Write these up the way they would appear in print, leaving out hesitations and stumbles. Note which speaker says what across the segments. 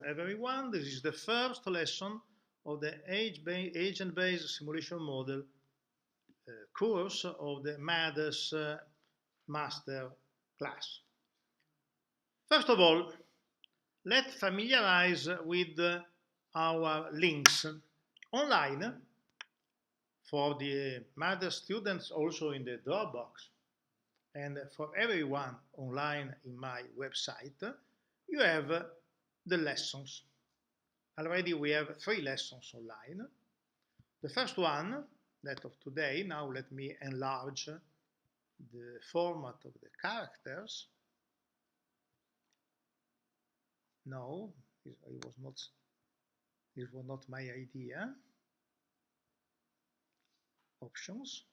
Speaker 1: everyone. This is the first lesson of the agent-based simulation model course of the MADES master class. First of all, let's familiarize with our links online for the MADES students also in the Dropbox and for everyone online in my website. You have the lessons. Already we have 3 lessons online. The first one, that of today, now let me enlarge the format of the characters. No, this was not my idea. Options.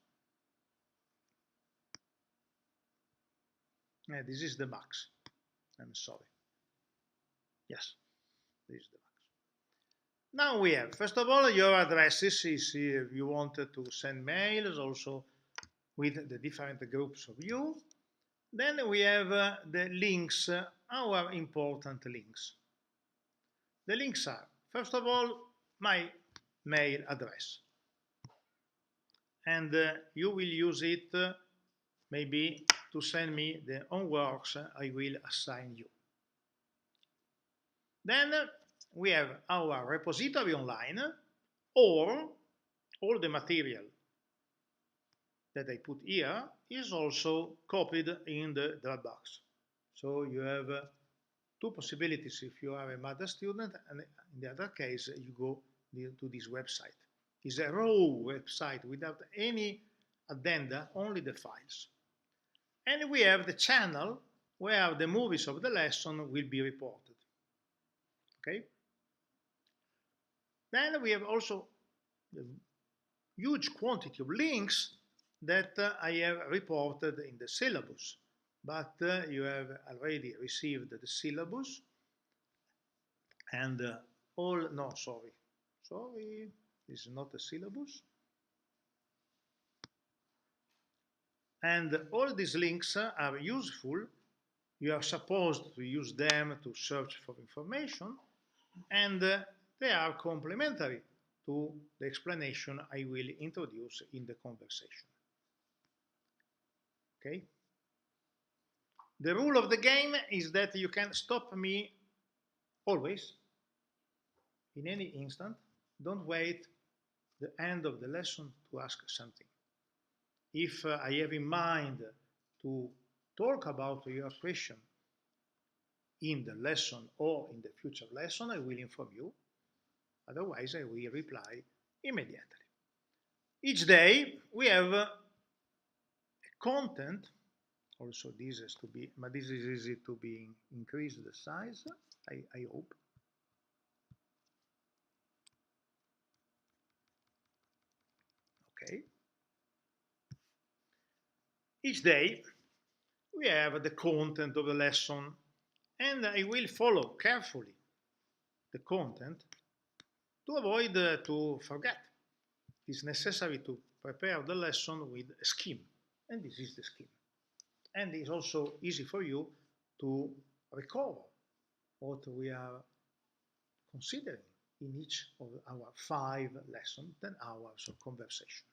Speaker 1: This is the max. I'm sorry. Yes, this is the max. Now we have, first of all, your addresses. If you wanted to send mails also with the different groups of you. Then we have the links, our important links. The links are, first of all, my mail address. And you will use it maybe to send me the homeworks I will assign you. Then we have our repository online, or all the material that I put here is also copied in the Dropbox. So you have 2 possibilities if you are a MADES student, and in the other case you go to this website. It's a raw website without any addenda, only the files. And we have the channel where the movies of the lesson will be reported. Okay? Then we have also the huge quantity of links that I have reported in the syllabus, but you have already received the syllabus and no, sorry, this is not a syllabus. And all these links are useful. You are supposed to use them to search for information, and they are complementary to the explanation I will introduce in the conversation. Okay? The rule of the game is that you can stop me always, in any instant. Don't wait the end of the lesson to ask something. If I have in mind to talk about your question in the lesson or in the future lesson, I will inform you. Otherwise, I will reply immediately. Each day we have a content. Also, this is to be, but this is easy to be increased the size. I hope. Okay. Each day we have the content of the lesson, and I will follow carefully the content to avoid to forget. It's necessary to prepare the lesson with a scheme, and this is the scheme. And it's also easy for you to recover what we are considering in each of our 5 lessons, 10 hours of conversation.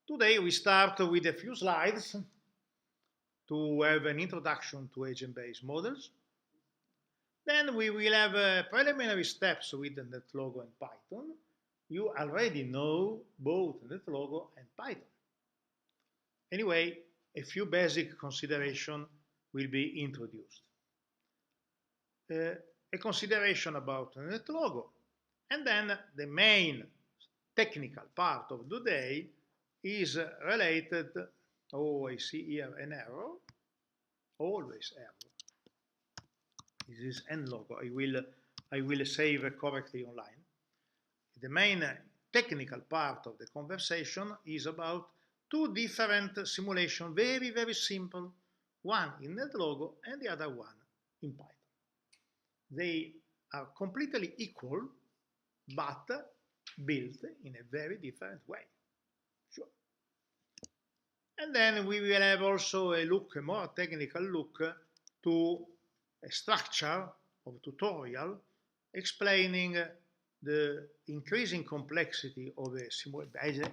Speaker 1: Today we start with a few slides to have an introduction to agent-based models. Then we will have preliminary steps with the NetLogo and Python. You already know both NetLogo and Python. Anyway, a few basic considerations will be introduced. A consideration about NetLogo, and then the main technical part of the day is related. Oh, I see here an error. Always error. This is NLogo. I will save correctly online. The main technical part of the conversation is about 2 different simulations, very, very simple. One in NetLogo and the other one in Python. They are completely equal, but built in a very different way. Sure. And then we will have also a more technical look to a structure of tutorial explaining the increasing complexity of,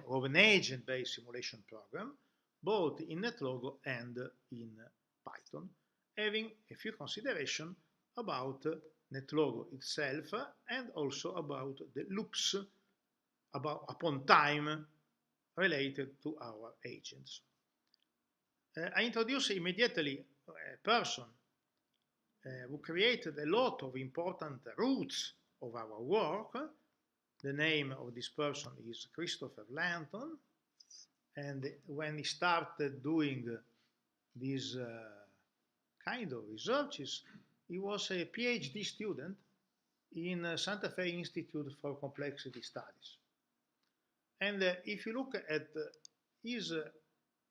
Speaker 1: of an agent-based simulation program, both in NetLogo and in Python, having a few considerations about NetLogo itself and also about the loops upon time related to our agents. I introduce immediately a person who created a lot of important roots of our work. The name of this person is Christopher Lanton, and when he started doing these kind of researches, he was a PhD student in Santa Fe Institute for Complexity Studies. And if you look at his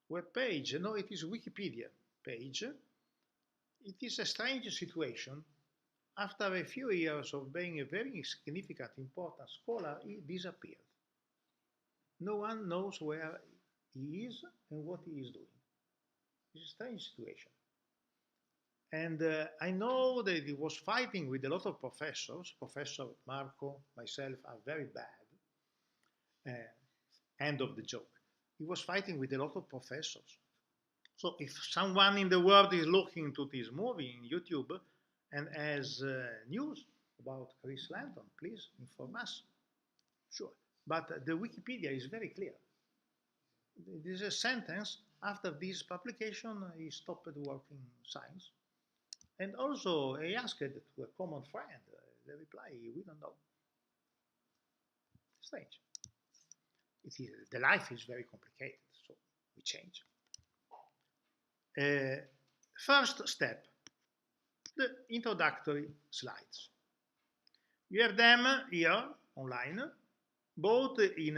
Speaker 1: web page, no, it is Wikipedia page, it is a strange situation. After a few years of being a very significant, important scholar, he disappeared. No one knows where he is and what he is doing. It's a strange situation. And I know that he was fighting with a lot of professors. Professor Marco, myself are very bad. End of the joke. He was fighting with a lot of professors. So if someone in the world is looking to this movie in YouTube and has news about Chris Lanton, please inform us. Sure. But the Wikipedia is very clear. There is a sentence, after this publication, he stopped working science. And also, I asked to a common friend. The reply, we don't know. Strange. The life is very complicated, so we change. First step, the introductory slides. You have them here online, both in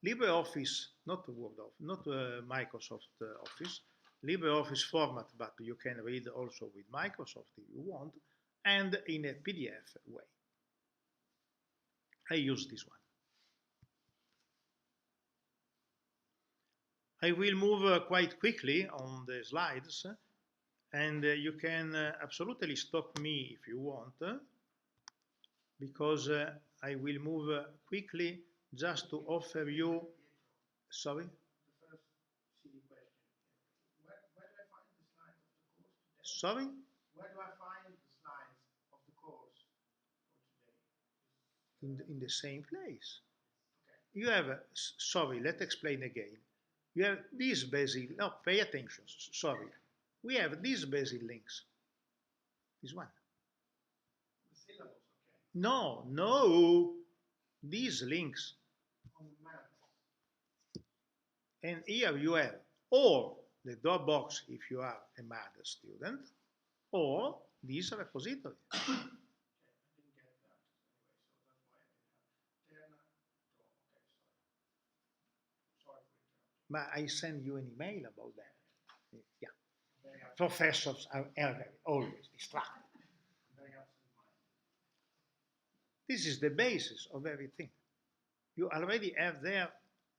Speaker 1: LibreOffice, not Word, not Microsoft Office, LibreOffice format, but you can read also with Microsoft if you want, and in a PDF way. I use this one. I will move quite quickly on the slides, and you can absolutely stop me if you want, because I will move quickly just to offer you. Sorry?
Speaker 2: The first silly question. Where do I find the slides of the course today?
Speaker 1: Sorry?
Speaker 2: Where do I find the slides of the course for today?
Speaker 1: In the same place.
Speaker 2: Okay.
Speaker 1: You have, sorry, let's explain again. You have these basic, no, pay attention, sorry. We have these basic links. This one.
Speaker 2: The syllables, okay.
Speaker 1: No, these links.
Speaker 2: On the map.
Speaker 1: And here you have or the Dropbox if you are a math student, or this repository.
Speaker 2: Okay, I didn't get that anyway, so that's why I didn't have. Okay, sorry. Sorry for interrupting.
Speaker 1: But I send you an email about that. Yeah.
Speaker 2: Very absent.
Speaker 1: Professors are always distracted.
Speaker 2: Very absent mind.
Speaker 1: This is the basis of everything. You already have there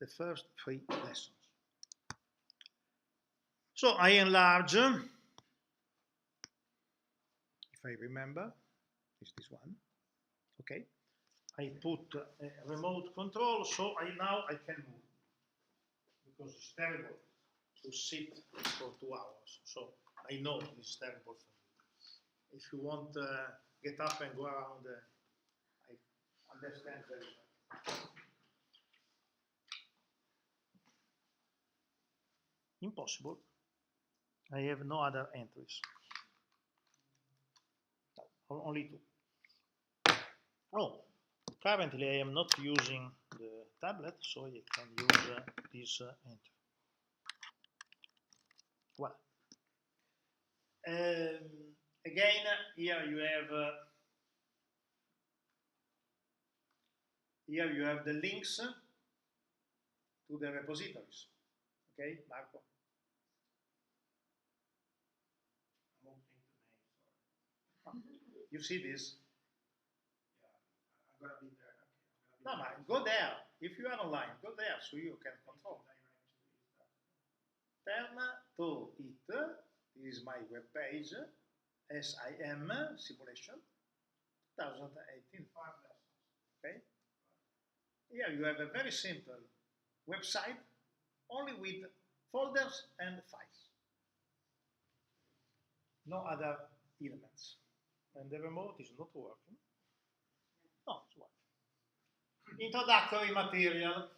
Speaker 1: the first 3 lessons. So I enlarge, if I remember, is this one, okay. I put a remote control, so now I can move, because it's terrible to sit for 2 hours, so I know it's terrible for you. If you want get up and go around, I understand very well. Impossible. I have no other entries. No, only 2. Oh, currently I am not using the tablet, so I can use this entry. Well, again, here you have the links to the repositories. Okay, Marco. You see this?
Speaker 2: Yeah, I'm gonna be there. Okay,
Speaker 1: No, but go there. If you are online, go there so you can control. Turn to it. This is my web page. SIM simulation. 2018.
Speaker 2: 5 lessons.
Speaker 1: Okay. Here you have a very simple website, only with folders and files. No other elements. And the remote is not working. No, it's working. Introductory material.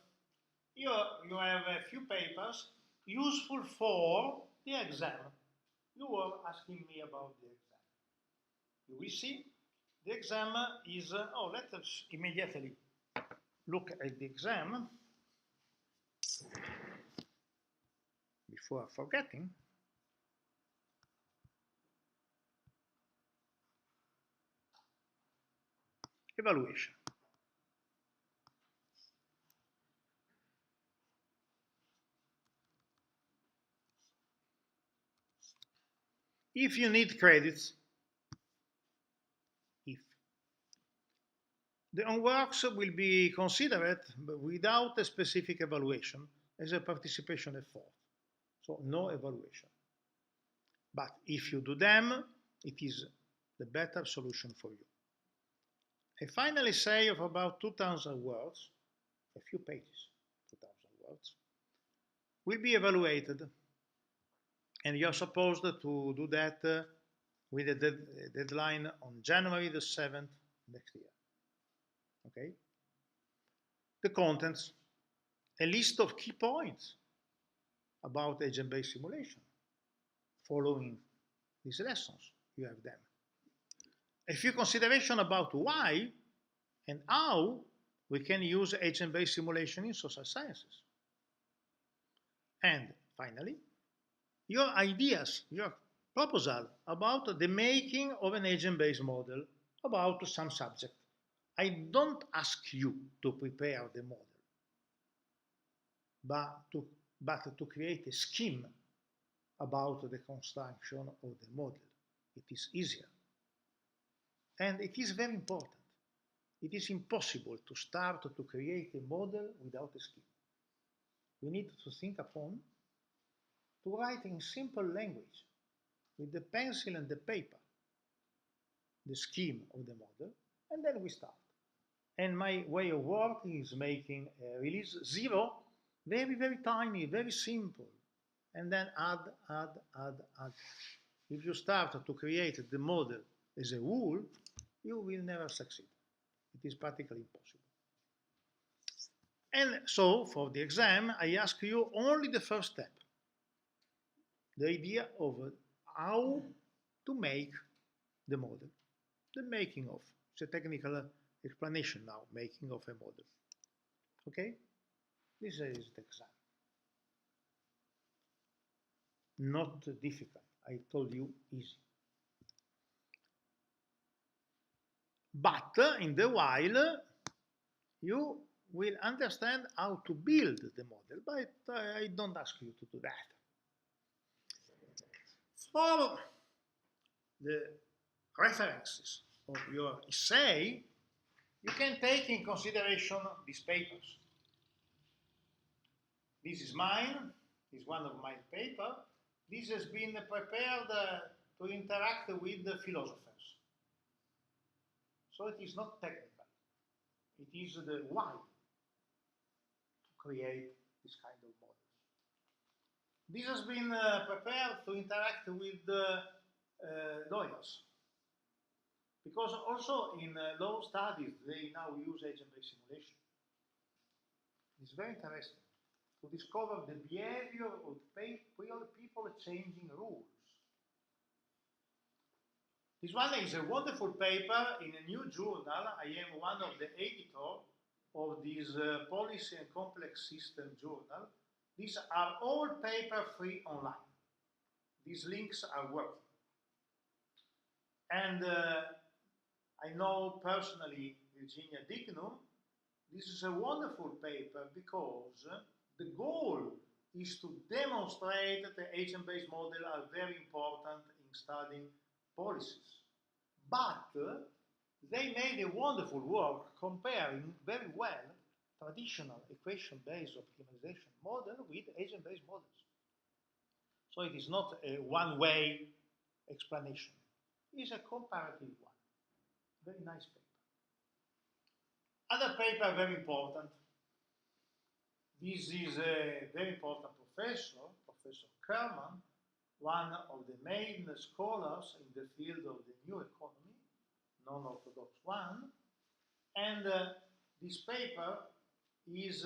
Speaker 1: Here you have a few papers useful for the exam. You were asking me about the exam. You will see the exam is, let us immediately look at the exam before forgetting. Evaluation. If you need credits, if the homeworks will be considered without a specific evaluation as a participation effort. So no evaluation. But if you do them, it is the better solution for you. A final essay of about 2,000 words, a few pages, 2,000 words, will be evaluated. And you're supposed to do that with a deadline on January the 7th next year. Okay? The contents, a list of key points about agent-based simulation. Following these lessons, you have them. A few considerations about why and how we can use agent-based simulation in social sciences. And finally, your ideas, your proposal about the making of an agent-based model about some subject. I don't ask you to prepare the model, but to create a scheme about the construction of the model. It is easier. And it is very important. It is impossible to start to create a model without a scheme. We need to think upon to write in simple language with the pencil and the paper the scheme of the model, and then we start. And my way of working is making a release 0, very, very tiny, very simple, and then add. If you start to create the model as a rule, you will never succeed. It is practically impossible. And so, for the exam, I ask you only the first step, the idea of how to make the model, the making of. It's a technical explanation now, making of a model. Okay? This is the exam. Not difficult. I told you easy. But in the while, you will understand how to build the model, but I don't ask you to do that. For the references of your essay, you can take in consideration these papers. This is mine, is one of my papers. This has been prepared to interact with the philosophers. So it is not technical. It is the why to create this kind of models. This has been prepared to interact with lawyers. Because also in law studies, they now use agent-based simulation. It's very interesting to discover the behavior of people changing rules. This one is a wonderful paper in a new journal. I am one of the editors of this Policy and Complex System journal. These are all paper free online. These links are working. And I know personally Virginia Dignum. This is a wonderful paper because the goal is to demonstrate that the agent-based models are very important in studying policies. But they made a wonderful work comparing very well traditional equation-based optimization model with agent-based models. So it is not a one-way explanation. It's a comparative one. Very nice paper. Other paper very important. This is a very important professor, Professor Kerman, one of the main scholars in the field of the new economy, non-orthodox one. And this paper is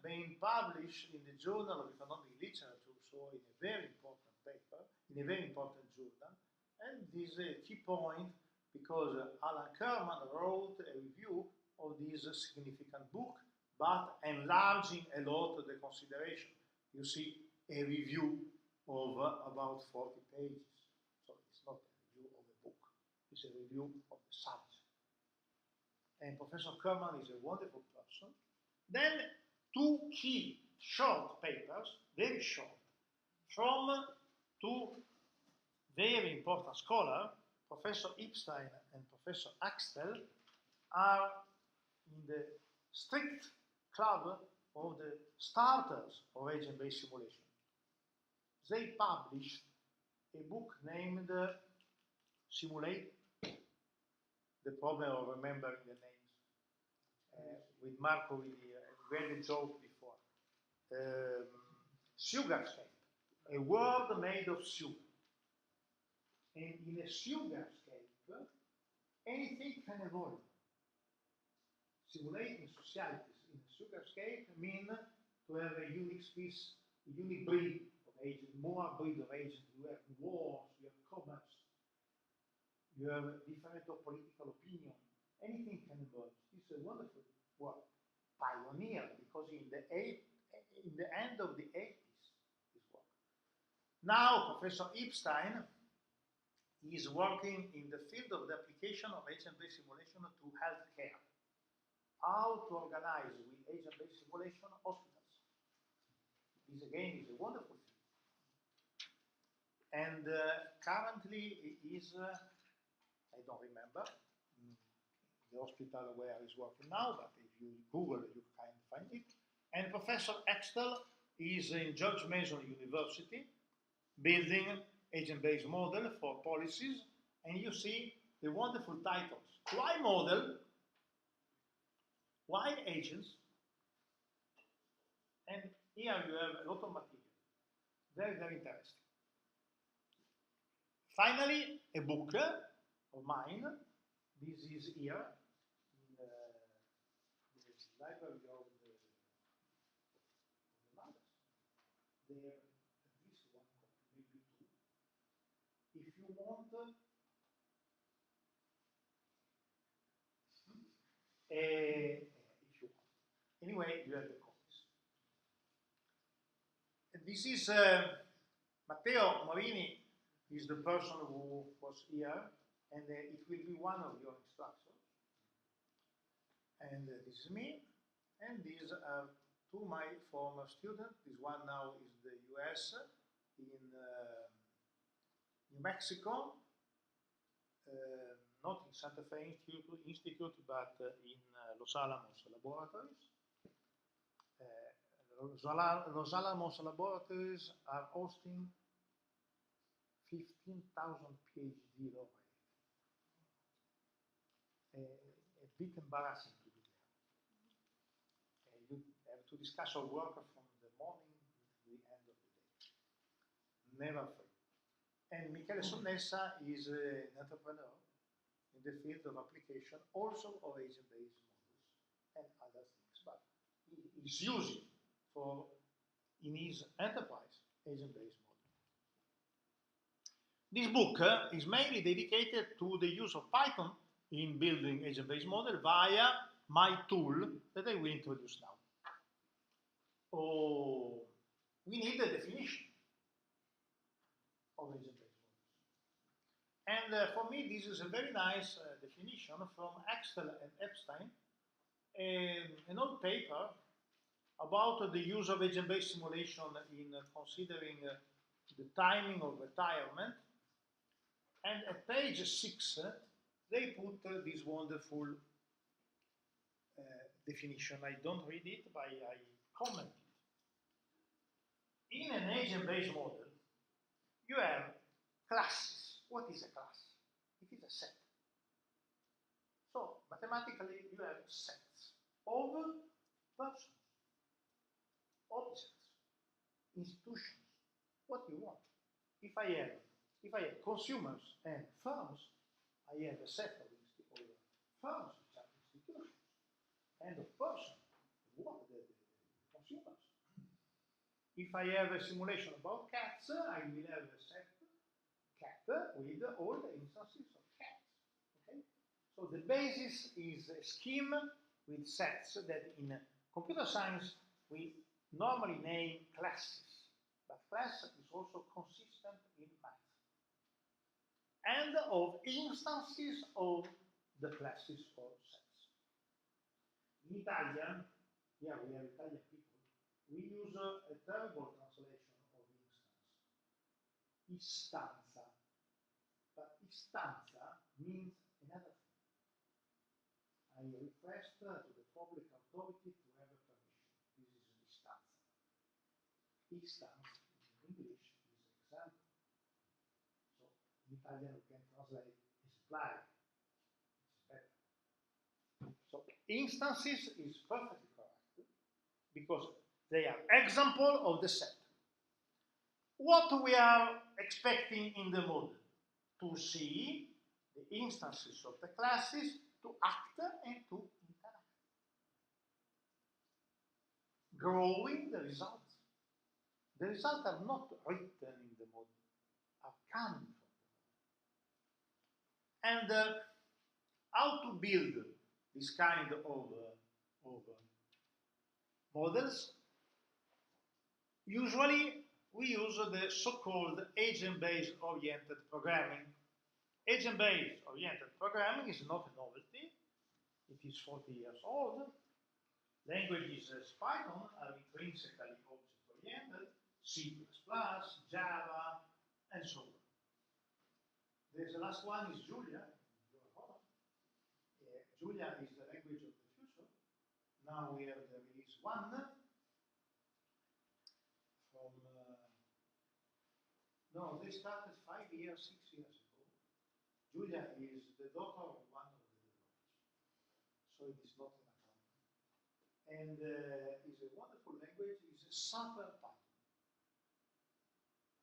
Speaker 1: being published in the Journal of Economic Literature, so in a very important paper, in a very important journal. And this is a key point because Alan Kerman wrote a review of this significant book, but enlarging a lot of the consideration. You see a review of about 40 pages. So it's not a review of a book, it's a review of the subject. And Professor Kerman is a wonderful person. Then two key short papers, very short, from two very important scholars, Professor Epstein and Professor Axtell, are in the strict club of the starters of agent-based simulation. They published a book named Simulate, the problem of remembering the names, with Marco, we had a joke before. Sugarscape, a world made of sugar. And in a sugarscape, anything can evolve. Simulating societies in a sugarscape mean to have a unique species, a unique breed of agents, more breed of agents. You have wars, you have commerce, you have different political opinion. Anything can evolve. It's a wonderful work. Pioneer, because in the end of the 80s, this work. Now, Professor Epstein is working in the field of the application of agent-based simulation to healthcare. How to organize with agent-based simulation hospitals. This again is a wonderful thing. And currently it is, I don't remember, the hospital where he's working now, but if you Google you can find it. And Professor Axtell is in George Mason University building agent-based model for policies, and you see the wonderful titles. Why model? Why agents? And here you have a lot of material. Very, very interesting. Finally, a book of mine. This is here in the library of the mothers. There at least one copy, maybe two. If you want, anyway, you have the copies. And this is Matteo Morini is the person who was here, and it will be one of your instructors. And this is me, and these are two of my former students. This one now is the US in New Mexico, not in Santa Fe Institute, but in Los Alamos Laboratories. Los Alamos Laboratories are hosting 15,000 PhD laureates. A bit embarrassing to be there. You have to discuss your work from the morning to the end of the day. Never free. And Michele Sonnessa is an entrepreneur in the field of application, also of agent-based models and other things, but he is using for in his enterprise agent-based model. This book is mainly dedicated to the use of Python in building agent-based model via my tool that I will introduce now. Oh, we need a definition of agent-based models. And for me, this is a very nice definition from Axtell and Epstein, an old paper about the use of agent-based simulation in considering the timing of retirement. And at page 6, they put this wonderful definition. I don't read it, but I comment it. In an agent-based model, you have classes. What is a class? It is a set. Mathematically, you have sets of persons, objects, institutions, what you want. If I have consumers and firms, I have a set of firms, which are institutions, and of persons, the consumers. If I have a simulation about cats, I will have a set cat with all the instances of cats. Okay? So the basis is a scheme with sets that in computer science we normally name classes, but class is also consistent in math, and of instances of the classes or sets. In Italian, yeah, we have Italian people, we use a terrible translation of instance, istanza, but istanza means another thing. I request to the public authority to have a permission. This is an istanza. Instance in English is example. So in Italian we can translate supply. It's better. So instances is perfectly correct because they are example of the set. What we are expecting in the model? To see the instances of the classes, to act and to interact. Growing the results. The results are not written in the model, are coming from the model. And how to build this kind of models? Usually we use the so-called agent-based oriented programming. Agent-based oriented programming is not a novelty. It is 40 years old. Languages as Python are intrinsically object-oriented, C++, Java, and so on. The last one is Julia. Julia is the language of the future. Now we have the release 1 from, no, they started 5 years, 6 years ago. Julia is the daughter of one of the developers. So it is not an account. And is a wonderful language. It's a super Python.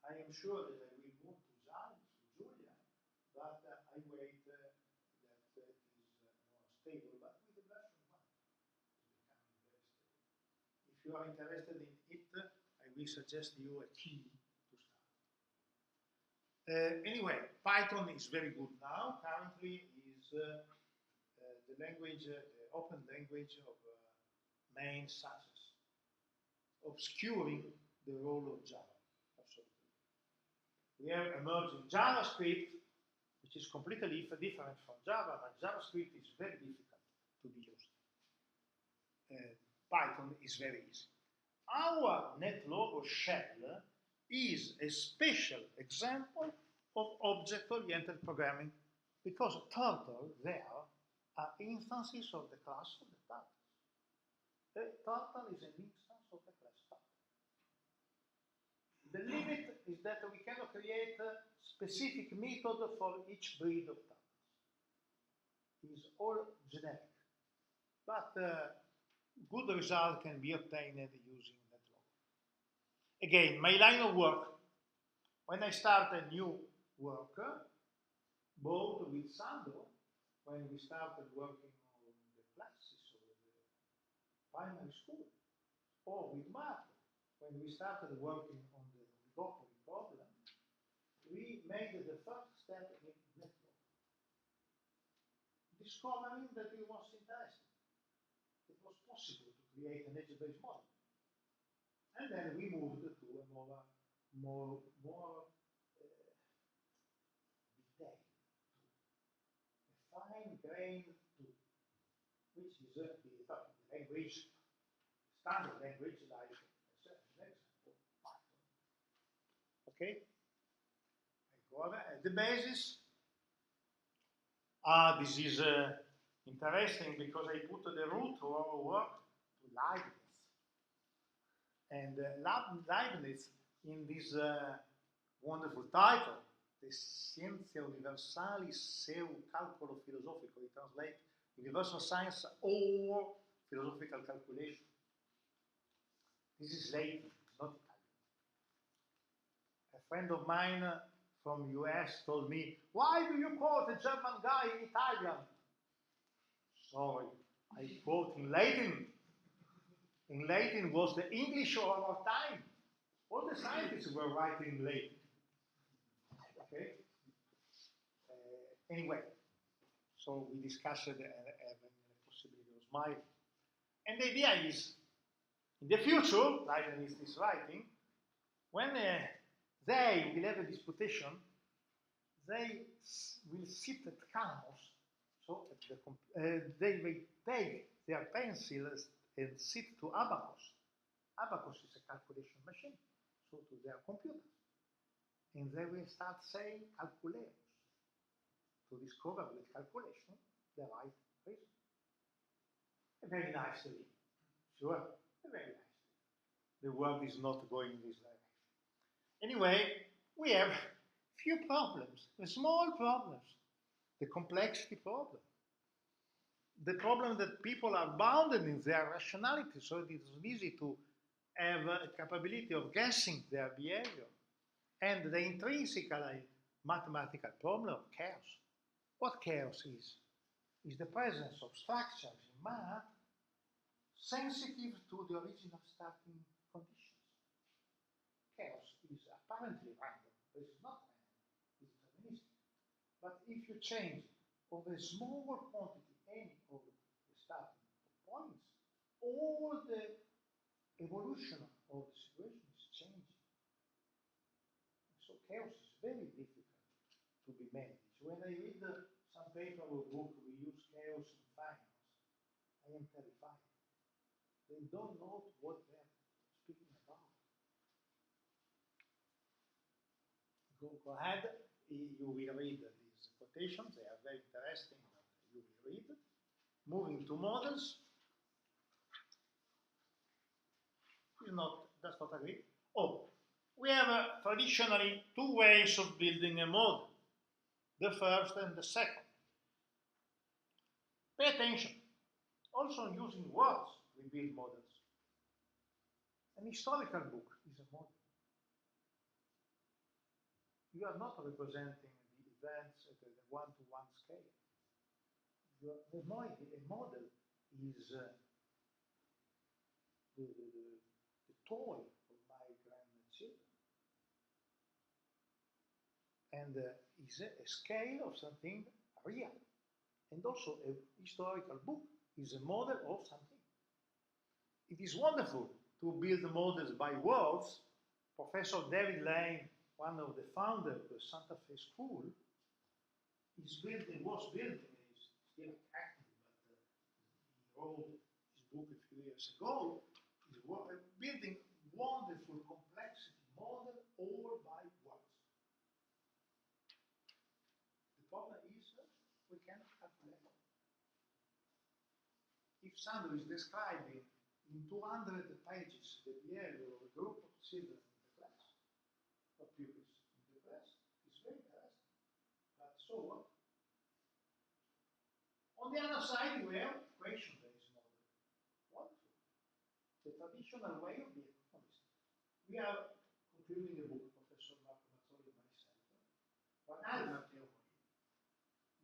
Speaker 1: I am sure that I will move to Java, to Julia, but I wait that it is more stable. But with the version 1, it's becoming very stable. If you are interested in it, I will suggest you a key to start. Anyway, Python is very good now. Currently, is the language, the open language of main success, obscuring the role of Java. Absolutely. We have emerging JavaScript, which is completely different from Java, but JavaScript is very difficult to be used. Python is very easy. Our NetLogo shell is a special example of object-oriented programming because turtle there are instances of the class of the turtles. The turtle is an instance of the class turtle. The limit is that we cannot create a specific method for each breed of turtles. It is all generic. But good result can be obtained using NetLogo. Again, my line of work, when I start a new work, both with Sandro, when we started working on the classes of the primary school, or with Marco, when we started working on the oligopoly problem, we made the first step in NetLogo, discovering that it was interesting. It was possible to create an edge-based model. And then we moved to a more detailed tool, a fine-grained tool, which is the language, standard language like, as an example, Python. Okay? The basis, this is interesting because I put the root of our work to Leibniz. And Leibniz, in this wonderful title, the Scienze Universali seu calcolo filosofico, he translates universal science or philosophical calculation. This is Latin, not Italian. A friend of mine from US told me, why do you quote a German guy in Italian? Sorry, I quote in Latin. In Latin was the English of our time. All the scientists were writing in Latin. Okay? Anyway, so we discussed the possibility of smiling. And the idea is, in the future, Leibniz is writing, when they will have a disputation, they will sit at Camus, so at they will take their pencils and sit to Abacus. Abacus is a calculation machine, so to their computer. And they will start saying calculeus to discover with calculation the right reason. Very nicely, sure, very nicely. The world is not going in this direction. Anyway, we have few problems, the small problems, the complexity problem, the problem that people are bounded in their rationality, so it is easy to have a capability of guessing their behavior, and the intrinsically mathematical problem of chaos. What chaos is? Is the presence of structures in math sensitive to the original starting conditions. Chaos is apparently random, but it's not random, it's deterministic. But if you change of a small quantity any of the starting points, all the evolution of the situation is changing. So chaos is very difficult to be managed. When I read some paper or book, we use chaos in finance, I am terrified. They don't know what they're speaking about. Go ahead, you will read these quotations, they are very interesting, but you will read. Moving to models, does not agree. Oh, we have traditionally two ways of building a model, the first and the second. Pay attention, also using words we build models. An historical book is a model. You are not representing the events at a one-to-one scale. A model is the toy of my grandchildren. And is a scale of something real. And also a historical book is a model of something. It is wonderful to build models by words. Professor David Lane, one of the founders of the Santa Fe School, was building, is still active, but he wrote his book a few years ago, is building wonderful complexity model all by words. The problem is we cannot calculate. If Sandro is describing in 200 pages the behavior of a group of children in the class, or pupils in the class, it's very interesting. But so what? On the other side, we have equation-based model. Wonderful. The traditional way of being economist. We are concluding a book, Professor Marco Mazzoli and myself. But Matteo Morini.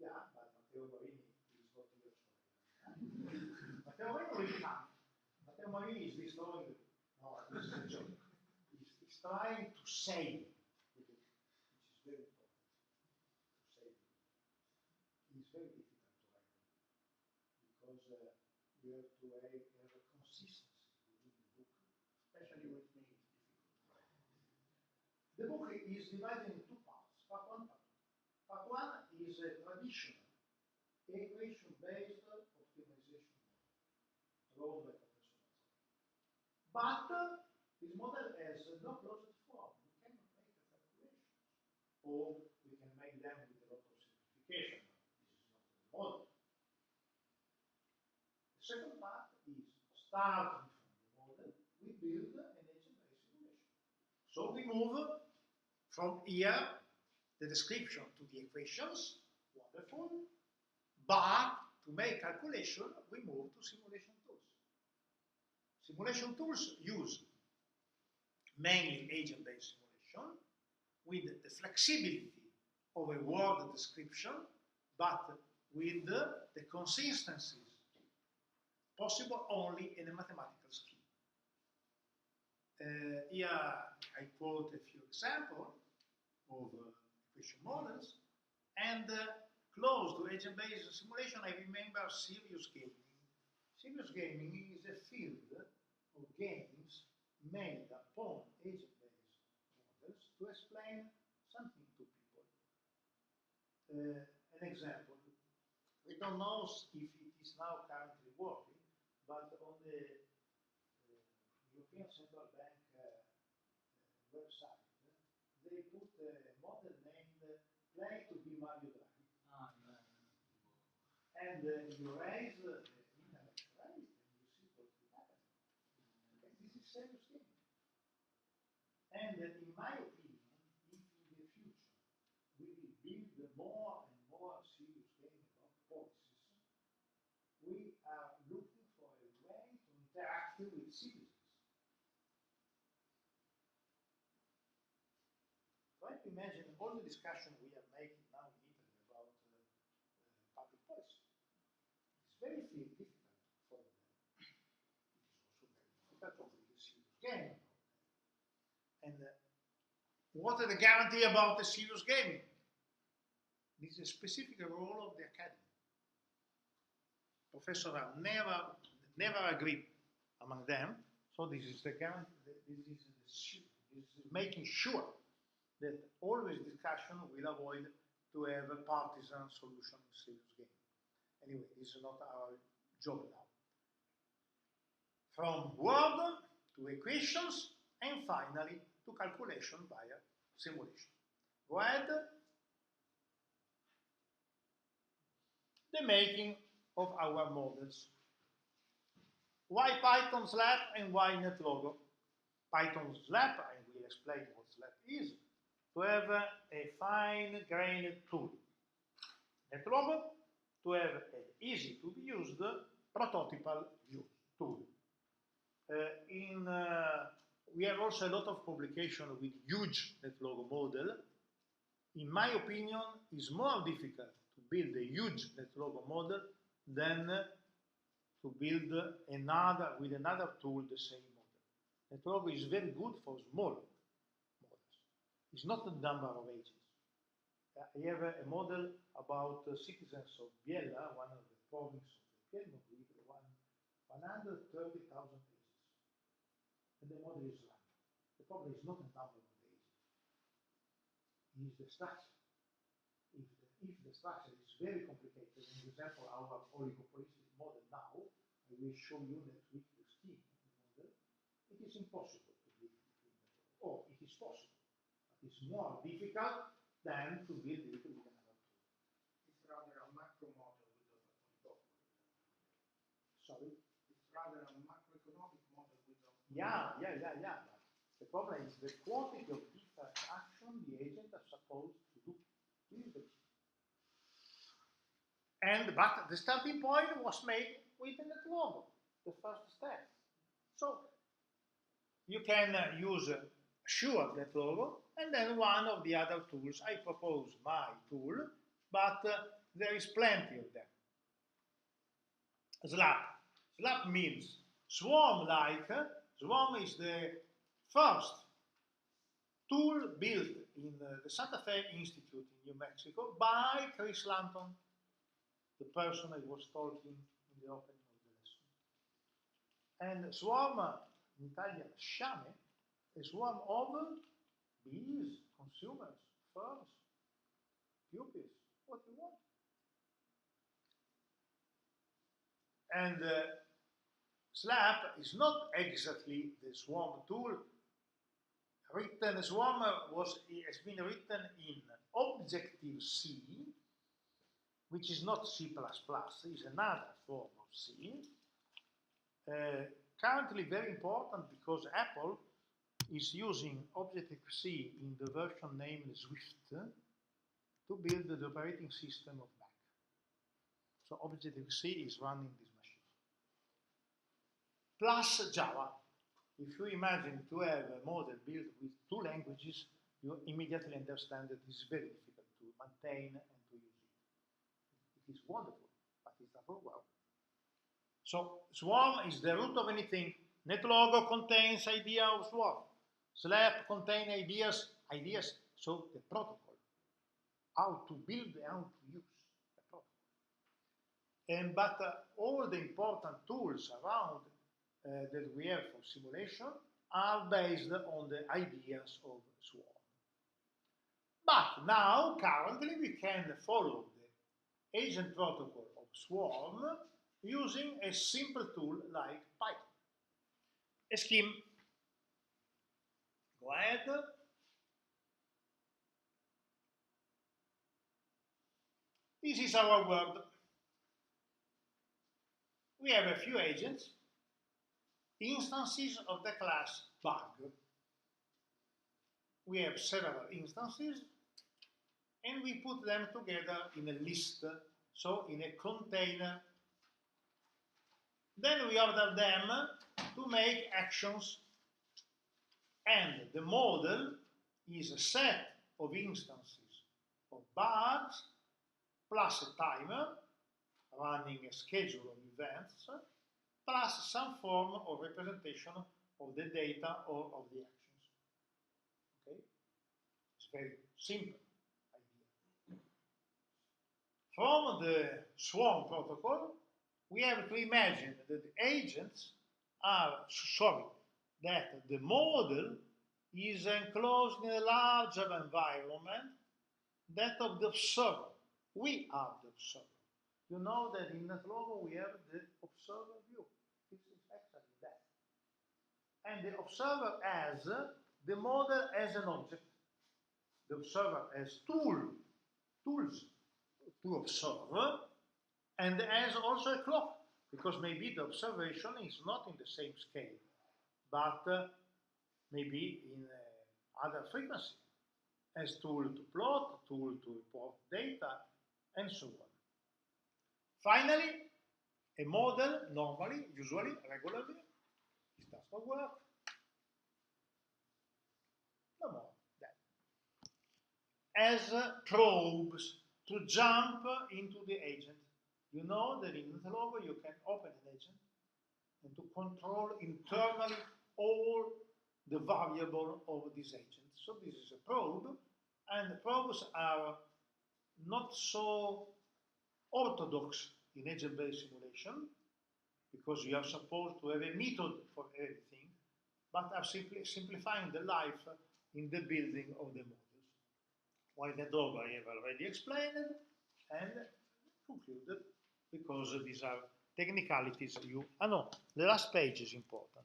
Speaker 1: Yeah, but Matteo Morini is not here, sorry. Matteo Morini will come. Matteo Morini is destroying. No, this is a joke. He's trying to save the book, which is very important. To save it. It is very difficult to write a book because you have to have a consistency within the book, especially when it makes it difficult to write. The book is divided into two parts, part one, part two. Part one is a traditional equation-based optimization model, wrote by Professor Mazzoli. But this model has no closed form. We cannot make a calculation, or we can make them with a lot of simplification. This is not the model. The second part is starting from the model, we build an agent-based simulation. So we move from here, the description to the equations, wonderful, but to make calculation, we move to simulation tools. Simulation tools use mainly agent-based simulation with the flexibility of a word description, but with the consistencies possible only in a mathematical scheme. Here I quote a few examples of equation models, and close to agent-based simulation, I remember serious gaming. Serious gaming is a field of games made upon agent-based models to explain something to people. An example, we don't know if it is now currently working, but on the European Central Bank website, they put a model named Play to be Mario Draghi. And you raise the internet, right? And you see what will happen. Okay? This is serious game. And in my opinion, if in the future we will build more and more serious game about policies, we are looking for a way to interact with citizens. Try to imagine all the discussion we are making now in Italy about public policy. It's very difficult for them. It is also very difficult to build a serious game. And what are the guarantee about the serious gaming? This is a specific role of the academy. Professors are never agree among them, so this is the guarantee. This is making sure that always discussion will avoid to have a partisan solution in serious game. Anyway, this is not our job now. From word to equations, and finally to calculation via simulation. Go ahead. The making of our models. Why Python SLAP and why NetLogo? Python SLAP, I will explain what SLAP is, to have a fine-grained tool. NetLogo, to have an easy to be used prototypal tool. We have also a lot of publication with huge NetLogo model. In my opinion, it's more difficult to build a huge NetLogo model than to build with another tool the same model. NetLogo is very good for small models. It's not the number of agents. I have a model about citizens of Biella, one of the provinces of the Piedmont, with 130,000 agents. And the model is random. The problem is not the number of agents. It is the structure. If the structure is very complicated, for example, our oligopolistic model now, I will show you that with the scheme model, it is impossible to build between them. Or it is possible, but it's more difficult than to build it with another tool.
Speaker 2: It's rather a macro model with a
Speaker 1: Sorry?
Speaker 2: It's rather a macroeconomic model with a
Speaker 1: Yeah. But the problem is the quantity of different action the agent are supposed to do. But the starting point was made with the NetLogo, the first step. So you can use sure NetLogo, and then one of the other tools. I propose my tool, but there is plenty of them. SLAP. SLAP means swarm-like. Swarm is the first tool built in the Santa Fe Institute in New Mexico by Chris Lanton, the person I was talking in the opening of the lesson. And swarm, in Italian, sciame, a swarm of bees, consumers, firms, pupils, what you want. And SLAP is not exactly the swarm tool. Swarm has been written in Objective-C, which is not C++, is another form of C. Currently very important because Apple is using Objective-C in the version named Swift to build the operating system of Mac. So Objective-C is running this machine. Plus Java. If you imagine to have a model built with two languages, you immediately understand that it's very difficult to maintain and to use it. It is wonderful, but it's not well. So swarm is the root of anything. NetLogo contains idea of swarm. SLAP contains ideas, so the protocol, how to build and how to use the protocol. But all the important tools around that we have for simulation are based on the ideas of swarm. But now, currently, we can follow the agent protocol of swarm using a simple tool like Python. A scheme. Go ahead. This is our world. We have a few agents, instances of the class bug. We have several instances, and we put them together in a list, so in a container. Then we order them to make actions, and the model is a set of instances of bugs plus a timer running a schedule of events plus some form of representation of the data or of the actions. Okay? It's very simple idea. From the swarm protocol, we have to imagine that the agents are, that the model is enclosed in a larger environment, that of the observer. We are the observer. You know that in NetLogo we have the observer view. This is exactly that. And the observer has the model as an object. The observer has tools to observe, and has also a clock, because maybe the observation is not in the same scale, but maybe in other frequency, as tool to plot, tool to report data, and so on. Finally, a model normally, usually, regularly, it does not work. No more. That. As probes to jump into the agent. You know that in NetLogo you can open an agent and to control internally all the variable of this agent. So this is a probe, and the probes are not so orthodox in agent-based simulation, because you are supposed to have a method for everything, but are simply simplifying the life in the building of the models. While the dog I have already explained and concluded, because these are technicalities you... no, the last page is important.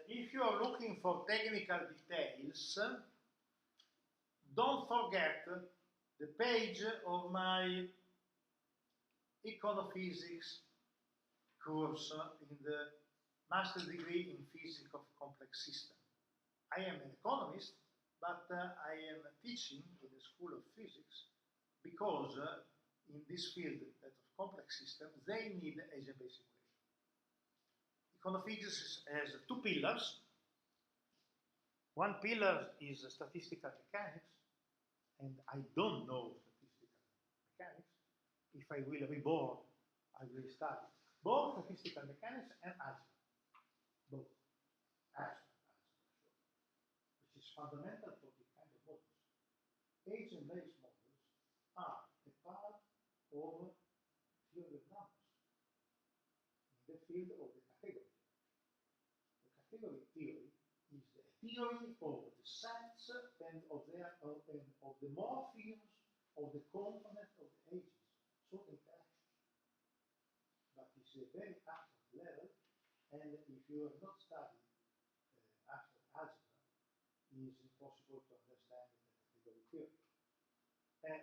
Speaker 1: If you are looking for technical details, don't forget the page of my Econophysics course in the master's degree in physics of complex systems. I am an economist, but I am teaching in the School of Physics because in this field that of complex systems, they need agent-based simulation. Econophysics has two pillars. One pillar is statistical mechanics, and I don't know statistical mechanics. If I will reborn, I will study both statistical mechanics and algebra. Both. Which is fundamental for this kind of models. Agent-based models are a part of theory of numbers in the field of the category. The category theory is the theory of the sets and of the morphisms of the components of the agents, so the interactions. But it's a very abstract level, and if you have not studied abstract algebra, it is impossible to understand the category theory.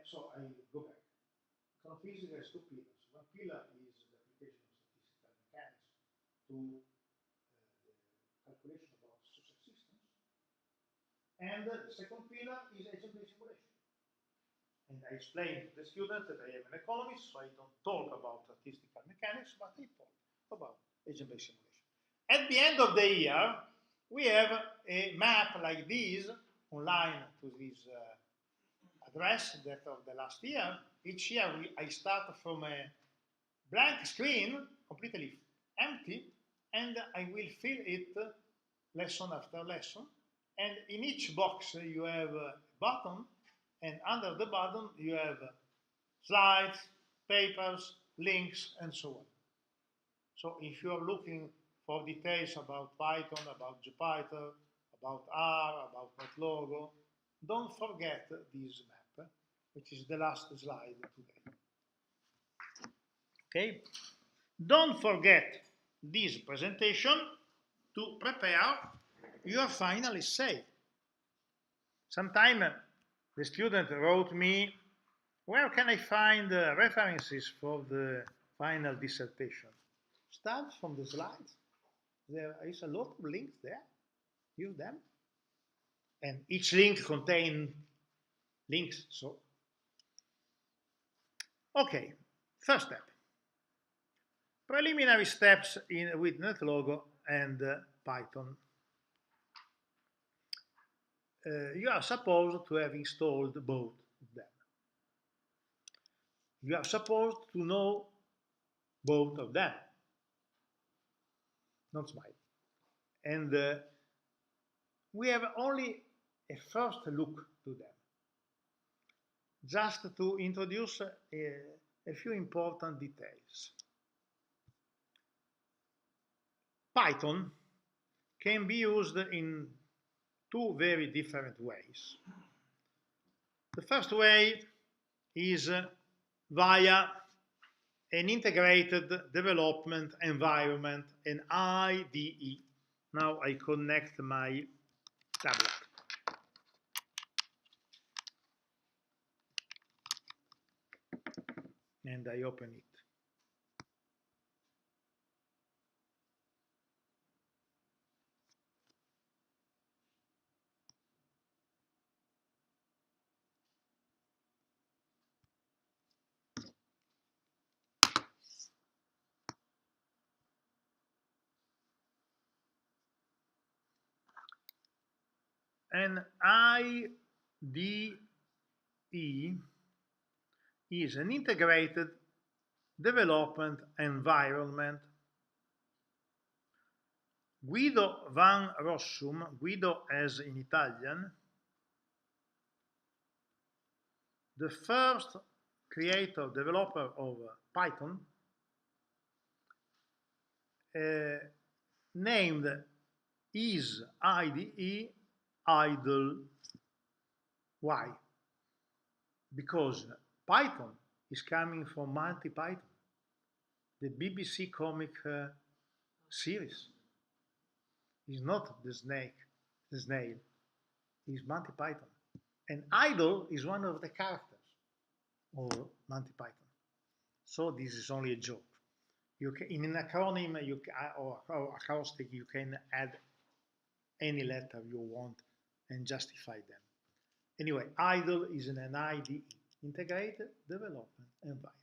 Speaker 1: So I go back. Econophysics has two pillars. One pillar is the application of statistical mechanics to the calculation of social systems. And the second pillar is agent-based simulation. And I explained to the student that I am an economist, so I don't talk about statistical mechanics, but I talk about agent-based simulation. At the end of the year, we have a map like this online to this address that of the last year. Each year I start from a blank screen, completely empty, and I will fill it lesson after lesson. And in each box you have a button, and under the button you have slides, papers, links, and so on. So if you are looking for details about Python, about JPython, about R, about MATLOGO, don't forget this map, which is the last slide today. Okay? Don't forget this presentation to prepare your final essay. Sometime the student wrote me, where can I find references for the final dissertation? Start from the slides. There is a lot of links there. Use them. And each link contains links. So, okay, first step. Preliminary steps with NetLogo and Python. You are supposed to have installed both of them. You are supposed to know both of them. Not smile. And we have only a first look to them, just to introduce a few important details. Python can be used in two very different ways. The first way is via an integrated development environment, an IDE. Now I connect my tablet. And I open it. An IDE is an integrated development environment. Guido van Rossum, Guido as in Italian, the first creator, developer of Python, named his IDE idle. Why? Because Python is coming from Monty Python, the BBC comic series. It's not the snake, the snail. It's Monty Python. And idle is one of the characters of Monty Python. So this is only a joke. You can, in an acronym or acrostic, you can add any letter you want and justify them. Anyway, idle is an IDE, integrated development environment.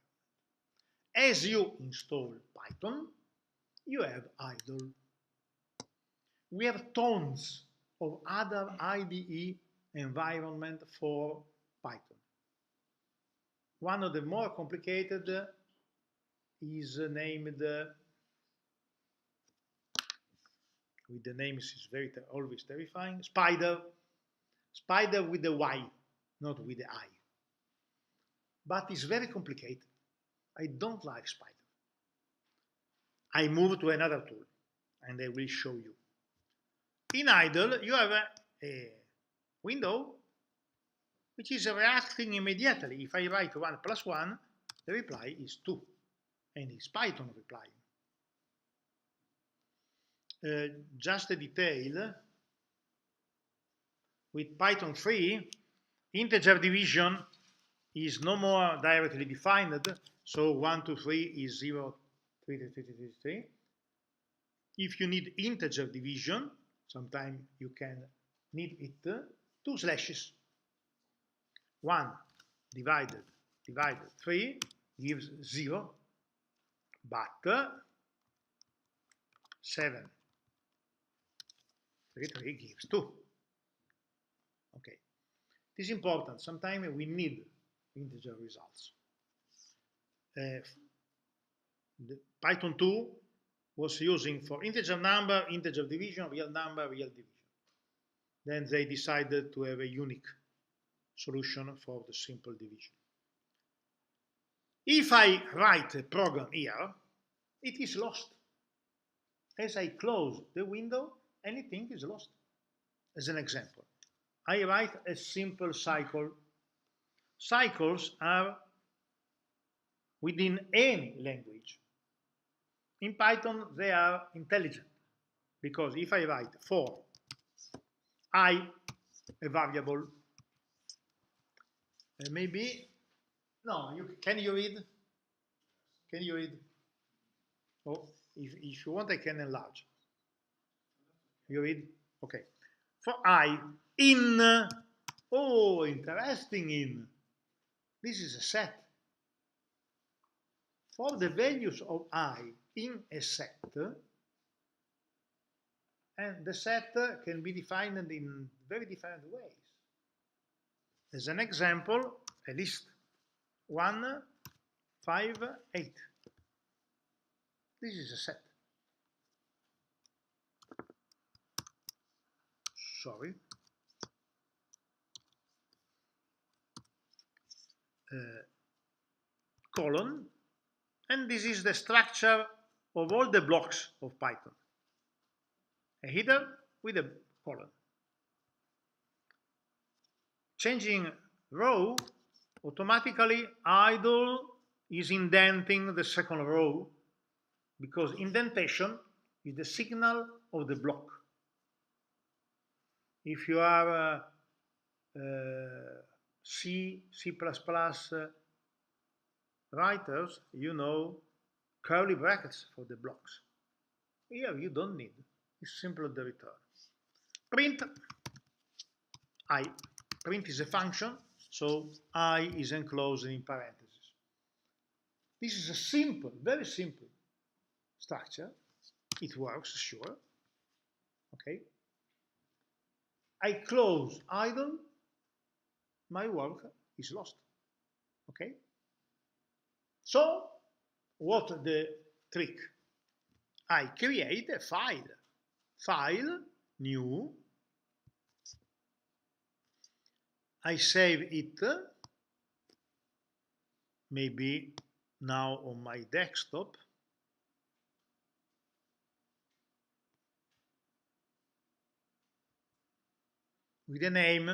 Speaker 1: As you install Python, you have idle. We have tons of other IDE environment for Python. One of the more complicated is named, with the names is always terrifying, Spider. Spider with the Y, not with the I. But it's very complicated. I don't like Spider. I move to another tool, and I will show you. In idle, you have a window which is reacting immediately. If I write 1 plus 1, the reply is 2, and it's Python replying. Just a detail, with Python 3, integer division is no more directly defined, so 1, 2, 3 is 0, 3, 3, 3, 3, 3, 3. If you need integer division, sometimes you can need it 2 slashes. 1 divided 3 gives 0, but 7 3 gives 2. Okay, it is important. Sometimes we need integer results. The Python 2 was using for integer number, integer division, real number, real division. Then they decided to have a unique solution for the simple division. If I write a program here, it is lost. As I close the window, anything is lost. As an example, I write a simple cycle. Cycles are within any language. In Python, they are intelligent, because if I write for I, a variable, maybe, no, can you read? Can you read? Oh, if you want, I can enlarge. You read? Okay. For I, in, oh, interesting, in. This is a set. For the values of I in a set, and the set can be defined in very different ways. As an example, a list 1, 5, 8. This is a set. Sorry. Colon, and this is the structure of all the blocks of Python. A header with a colon. Changing row, automatically idle is indenting the second row, because indentation is the signal of the block. If you are C++ writers, you know curly brackets for the blocks. Here you don't need. It's simply the return. Print I. Print is a function, so I is enclosed in parentheses. This is a simple, very simple structure. It works, sure. Okay. I close idle, my work is lost. Okay. So, what the trick? I create a file. File, new. I save it, maybe now on my desktop. With the name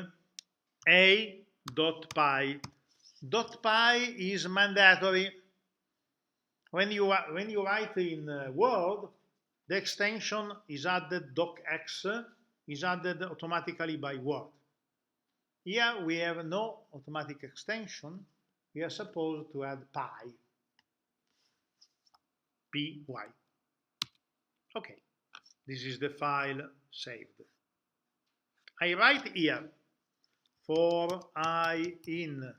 Speaker 1: a.py. .py is mandatory. When you write in Word, the extension is added, docx is added automatically by Word. Here we have no automatic extension. We are supposed to add py. Py. Okay, this is the file saved. I write here for I in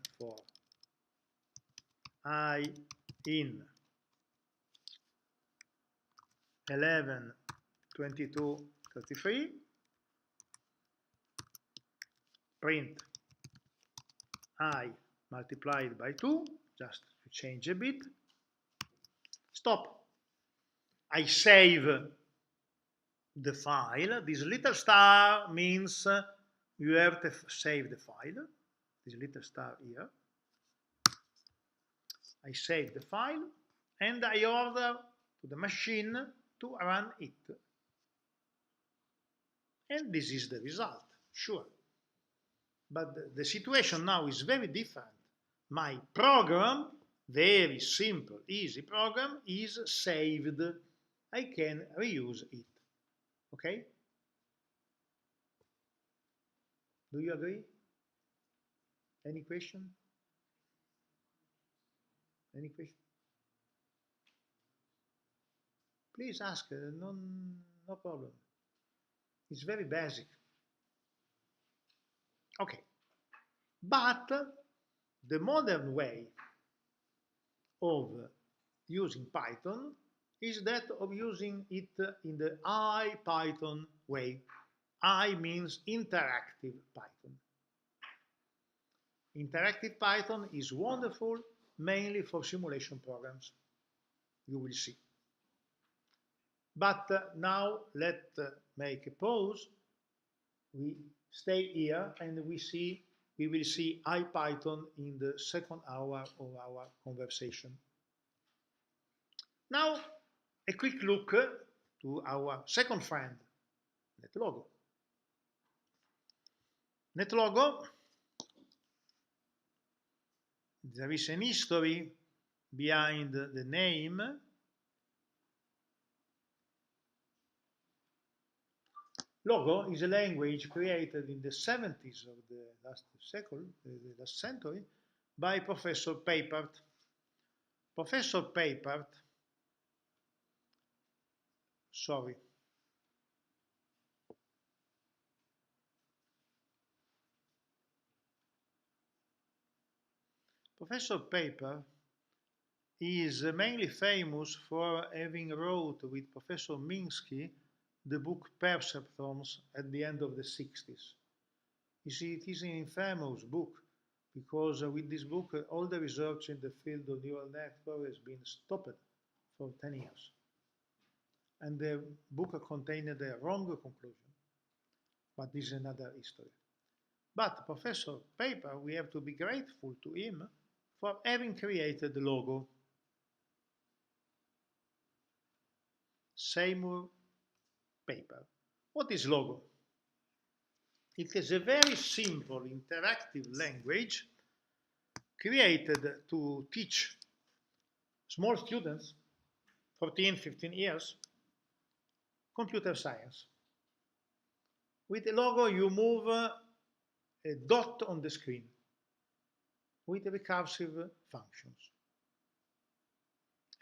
Speaker 1: 11, 22, 33. Print I multiplied by 2, just to change a bit. Stop. I save the file. This little star means you have to save the file. This little star here. I save the file and I order to the machine to run it. And this is the result, sure. But the situation now is very different. My program, very simple, easy program, is saved. I can reuse it. Okay? Do you agree? Any question? Any question? Please ask, no problem. It's very basic. Okay. But the modern way of using Python is that of using it in the IPython way. I means interactive Python. Interactive Python is wonderful mainly for simulation programs. You will see. But now let's make a pause. We stay here and we will see IPython in the second hour of our conversation. Now, a quick look to our second friend, NetLogo. NetLogo, there is an history behind the name. Logo is a language created in the 70s of the last century, by Professor Papert. Professor Papert, sorry, Professor Papert is mainly famous for having wrote with Professor Minsky the book Perceptrons at the end of the 60s. You see, it is an infamous book because with this book all the research in the field of neural network has been stopped for 10 years. And the book contained a wrong conclusion. But this is another history. But Professor Papert, we have to be grateful to him for having created the logo. Seymour Papert. What is logo? It is a very simple interactive language created to teach small students, 14, 15 years, computer science. With the logo, you move a dot on the screen with recursive functions.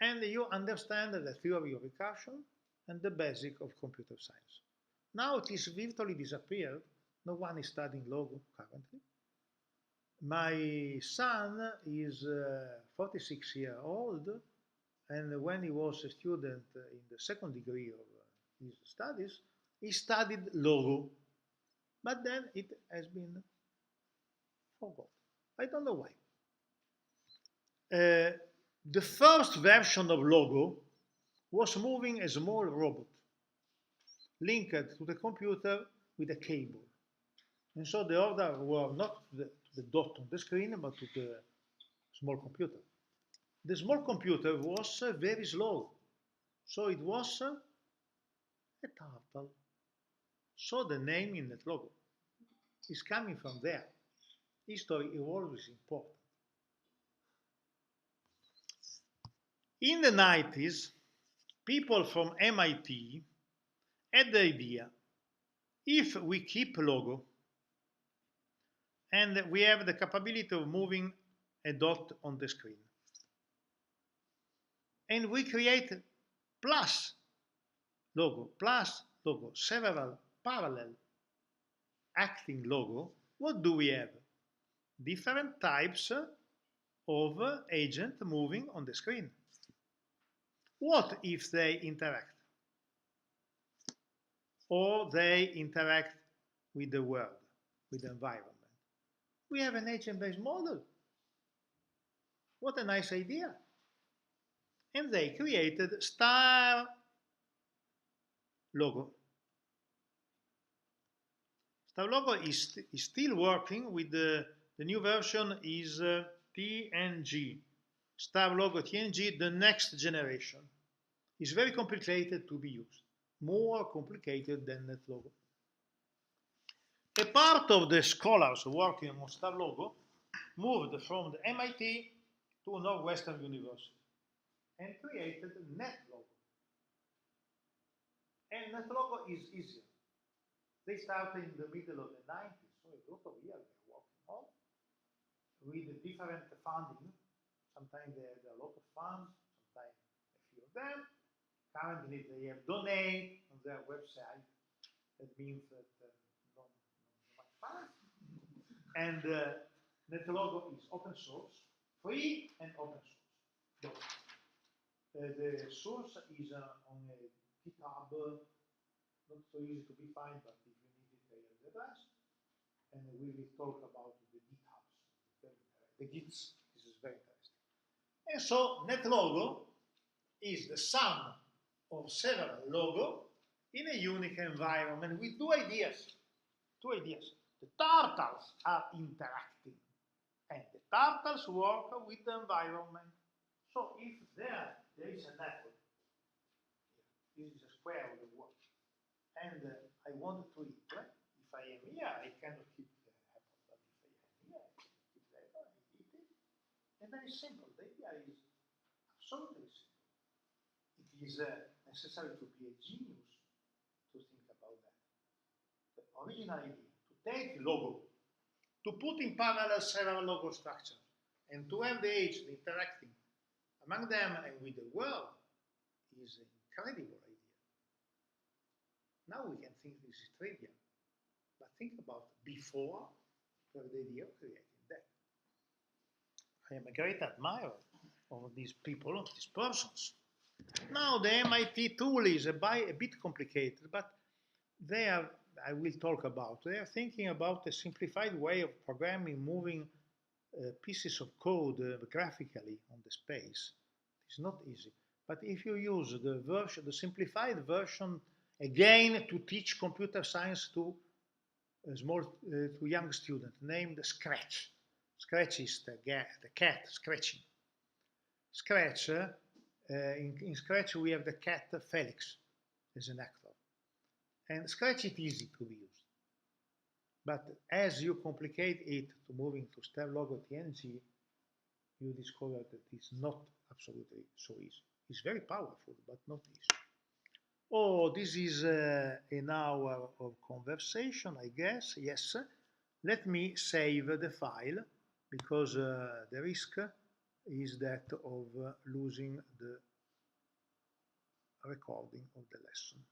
Speaker 1: And you understand the theory of recursion and the basic of computer science. Now it is virtually disappeared. No one is studying logo currently. My son is 46 years old, and when he was a student in the second degree of his studies, he studied logo, but then it has been forgotten. I don't know why. The first version of logo was moving a small robot linked to the computer with a cable. And so the order were not the dot on the screen, but to the small computer. The small computer was very slow, so it was a turtle. So the name in that logo is coming from there. History is always important. In the 90s, people from MIT had the idea, if we keep logo and we have the capability of moving a dot on the screen, and we create plus logo, several parallel acting logo, what do we have? Different types of agent moving on the screen. What if they interact? Or they interact with the world, with the environment? We have an agent-based model. What a nice idea. And they created star logo. Star logo is still working with the new version is TNG. Star logo TNG, the next generation. It's very complicated to be used. More complicated than NetLogo. A part of the scholars working on Star Logo moved from the MIT to Northwestern University and created NetLogo. And NetLogo is easier. They started in the middle of the 90s, so a lot of years they're working on with different funding. Sometimes there are a lot of funds, sometimes a few of them. Currently, they have donate on their website. That means that not much fun. And NetLogo is open source, free and open source. The source is on a GitHub, not so easy to be found, but if you need it, I have the address. And we will talk about the GitHubs, the Gits. This is very interesting. And so NetLogo is the sum of several logos in a unique environment with two ideas. The turtles are interacting, and the turtles work with the environment. So if there is an apple, this is a square of the world, and I want to eat, if I am here, I cannot keep the apple, but if I am here, I can keep the apple, I eat it. And very simple, the idea is absolutely simple. It is necessary to be a genius to think about that. The original idea, to take logo, to put in parallel several logo structures, and to have the agents interacting among them and with the world is an incredible idea. Now we can think this is trivial, but think about before to have the idea of creating that. I am a great admirer of these people, of these persons. Now the MIT tool is a bit complicated, but they are, I will talk about, they are thinking about a simplified way of programming, moving pieces of code graphically on the space. It's not easy. But if you use the simplified version again to teach computer science to young students, named Scratch. Scratch is the cat scratching. Scratch, in Scratch we have the cat Felix as an actor. And Scratch is easy to be used. But as you complicate it to moving to StepLogo TNG, you discover that it's not absolutely so easy. It's very powerful, but not easy. Oh, this is an hour of conversation, I guess. Yes. Let me save the file because the risk is that of losing the recording of the lesson.